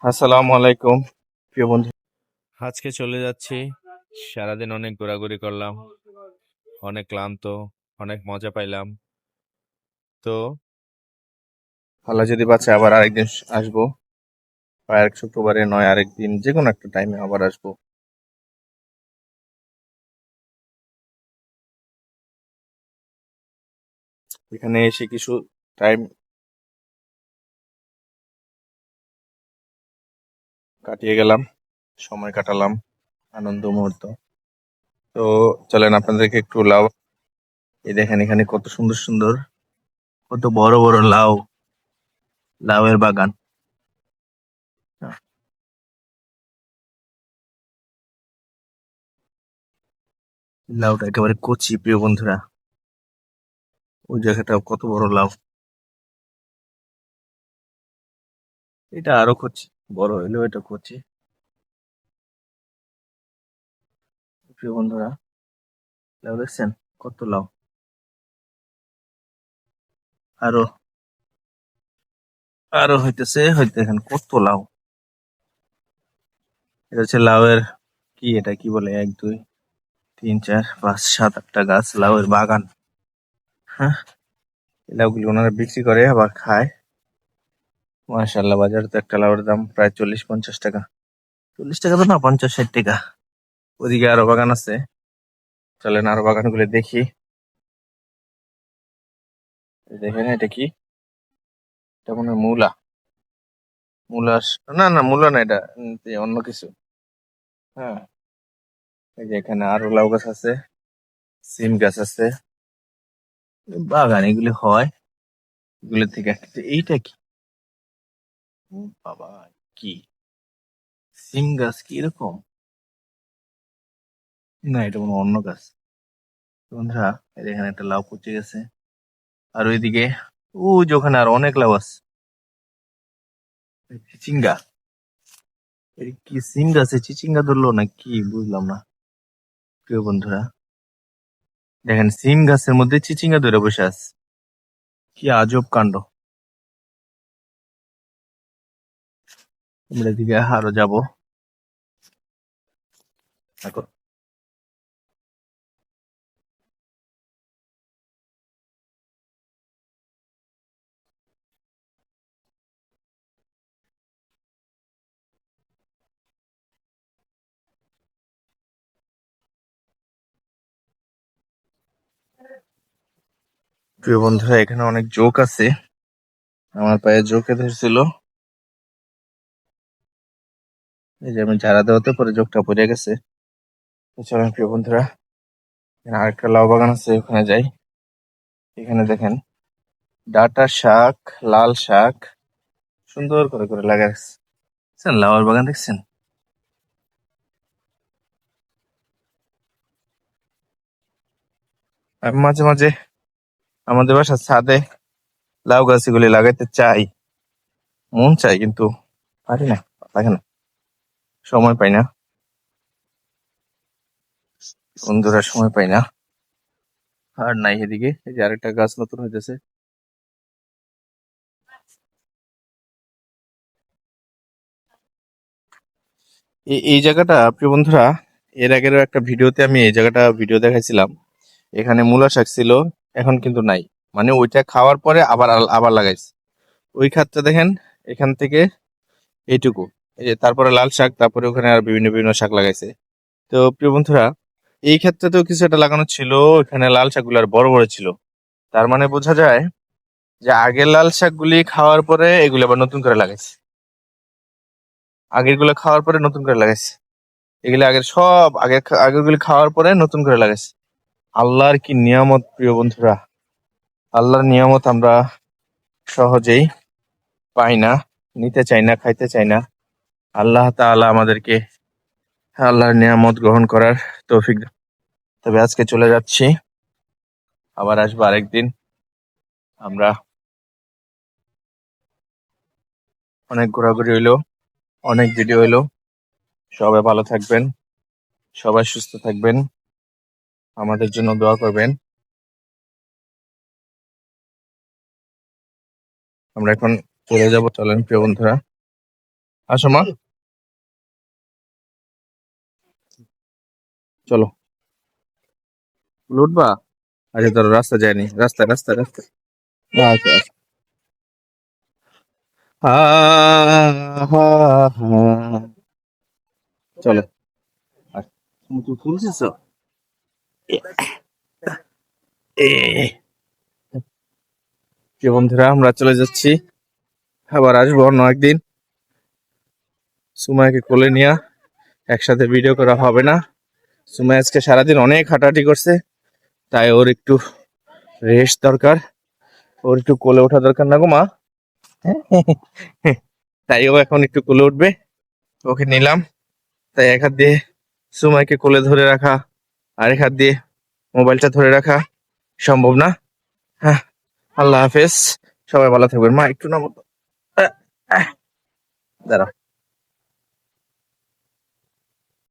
আসসালামু আলাইকুম প্রিয় বন্ধু। আজকে চলে যাচ্ছি। সারাদিন অনেক ঘোরাঘুরি করলাম, অনেক ক্লান্ত, অনেক মজা পাইলাম। তো আল্লাহ যদি বাঁচে আবার আরেকদিন আসবো, বা আরেক শুক্রবারে নয় আরেকদিন যে কোনো একটা টাইমে আবার আসবো। এখানে এসে কিছু টাইম কাটিয়ে গেলাম, সময় কাটালাম, আনন্দ মুহূর্ত। তো চলেন আপনাদেরকে একটু লাউ, এই দেখেন এখানে কত সুন্দর সুন্দর, কত বড় বড় লাউ, লাউয়ের বাগান। লাউটা একেবারে কচি প্রিয় বন্ধুরা, ওই জায়গাটা কত বড় লাউ, এটা আরো কচি, বড় হইলেও এটা কচি প্রিয় বন্ধুরা। লাউ দেখছেন, কত লাউ, আরো আরো হইতে দেখেন কত লাউ। এটা হচ্ছে লাউয়ের, কি এটা কি বলে, 1 2 3 4 5 7 8টা গাছ, লাউয়ের বাগান। হ্যাঁ, এই লাউগুলি ওনারা বিক্রি করে আবার খায়। মাশাআল্লাহ, বাজারে তো একটা লাউয়ের দাম প্রায় 40 50 টাকা। 40 টাকা তো না, 50 60 টাকা। ওদিকে আরো বাগান আছে, চলেন আরো বাগানগুলি দেখি। এই দেখেন এটা কি, এটা মনে হয় মূলা। মূলা না না, মূলা না, এটা অন্য কিছু। হ্যাঁ, এই যে এখানে আরো লাউ গাছ আছে, সিম গাছ আছে, বাগান এগুলি হয়। এগুলো থেকে এইটা কি, ও বাবা, কি সিম গাছ কি এরকম? না, এটা কোনো অন্য গাছ। বন্ধুরা, এই এখানে একটা লাউ পচে গেছে, আর ওইদিকে ও যে ওখানে আর অনেক লাউ আছে। চিচিঙ্গা, এর কি সিম গাছে চিচিঙ্গা ধরলো না কি, বুঝলাম না প্রিয় বন্ধুরা। দেখেন সিম গাছের মধ্যে চিচিঙ্গা ধরে বসে আছে, কি আজব কাণ্ড। আমরা এদিকে আরো যাবো এখন। প্রিয় বন্ধুরা, এখানে অনেক জোক আছে, আমার পায়ে জোকে ধরছিল। এই যে আমি ঝাড়া দেওয়াতে পরে জোকটা পড়ে গেছে। তো চলেন প্রিয় বন্ধুরা, এখানে আরেকটা লাউ বাগান আছে, ওখানে যাই। এখানে দেখেন ডাঁটা শাক, লাল শাক সুন্দর করে করে লাগা আছে। দেখছেন লাউয়ের বাগান, দেখছেন? আমি মাঝে মাঝে আমাদের বাসার ছাদে লাউ গাছ এগুলি লাগাইতে চাই, মন চাই, কিন্তু পারি না, লাগে না, সময় পাই না বন্ধুরা, সময় পাই না। আর নাই, এদিকে এই যে আরেকটা গাছ নতুন হইতেছে। এই জায়গাটা প্রিয় বন্ধুরা, এর আগের একটা ভিডিওতে আমি এই জায়গাটা ভিডিও দেখাইছিলাম। এখানে মূলা শাক ছিল, এখন কিন্তু নাই। মানে ওইটা খাওয়ার পরে আবার আবার লাগাইছে। ওই খাতটা দেখেন, এখান থেকে এইটুকু, এই যে তারপরে লাল শাক, তারপরে ওখানে আর বিভিন্ন বিভিন্ন শাক লাগাইছে। তো প্রিয় বন্ধুরা, এই ক্ষেত্রেতেও কিছু একটা লাগানো ছিল, এখানে লাল শাকগুলো আর বড় বড় ছিল। তার মানে বোঝা যায় যে আগের লাল শাকগুলি খাওয়ার পরে এগুলো আবার নতুন করে লাগাইছে, আগের গুলো খাওয়ার পরে নতুন করে লাগাইছে। এগুলো আগের সব আগের গুলি খাওয়ার পরে নতুন করে লাগাইছে। আল্লাহর কি নিয়ামত প্রিয় বন্ধুরা, আল্লাহর নিয়ামত আমরা সহজেই পাই না, নিতে চাই না, খাইতে চাই না। আল্লাহ তাআলা আমাদেরকে আল্লাহর নিয়ামত গ্রহণ করার তৌফিক দান। তবে আজকে চলে যাচ্ছি, আবার আসবো আরেকদিন। আমরা অনেক ঘোরাঘুরি হইলো, অনেক ভিডিও হইলো। সবাই ভালো থাকবেন, সবাই সুস্থ থাকবেন, আমাদের জন্য দোয়া করবেন। আমরা এখন চলে যাব, চলেন প্রিয় বন্ধুরা। আসো মা, চলো। উঠবা? আচ্ছা ধরো, রাস্তা যায়নি, রাস্তা রাস্তা রাস্তা। আচ্ছা আচ্ছা। চলো। আচ্ছা, তুমি কি ফুলছিস? প্রিয় বন্ধুরা, আমরা চলে যাচ্ছি, আবার আসবো অন্য একদিন। সুমাইকে কোলে নিয়ে একসাথে ভিডিও করা হবে না। সুমাই আজকে সারাদিন অনেক হাঁটাহাঁটি করছে, তাই ওর একটু রেস্ট দরকার, ওর একটু কোলে ওঠা দরকার না গো মা? তাই ও এখন একটু কোলে উঠবে, ওকে নিলাম। তাই এক হাত দিয়ে সুমাইকে কোলে ধরে রাখা, আরেক হাত দিয়ে মোবাইলটা ধরে রাখা সম্ভব না। হ্যাঁ, আল্লাহ হাফেজ, সবাই ভালো থাকবেন। মা একটু নামো তো। আহ, আহ, দাঁড়াও।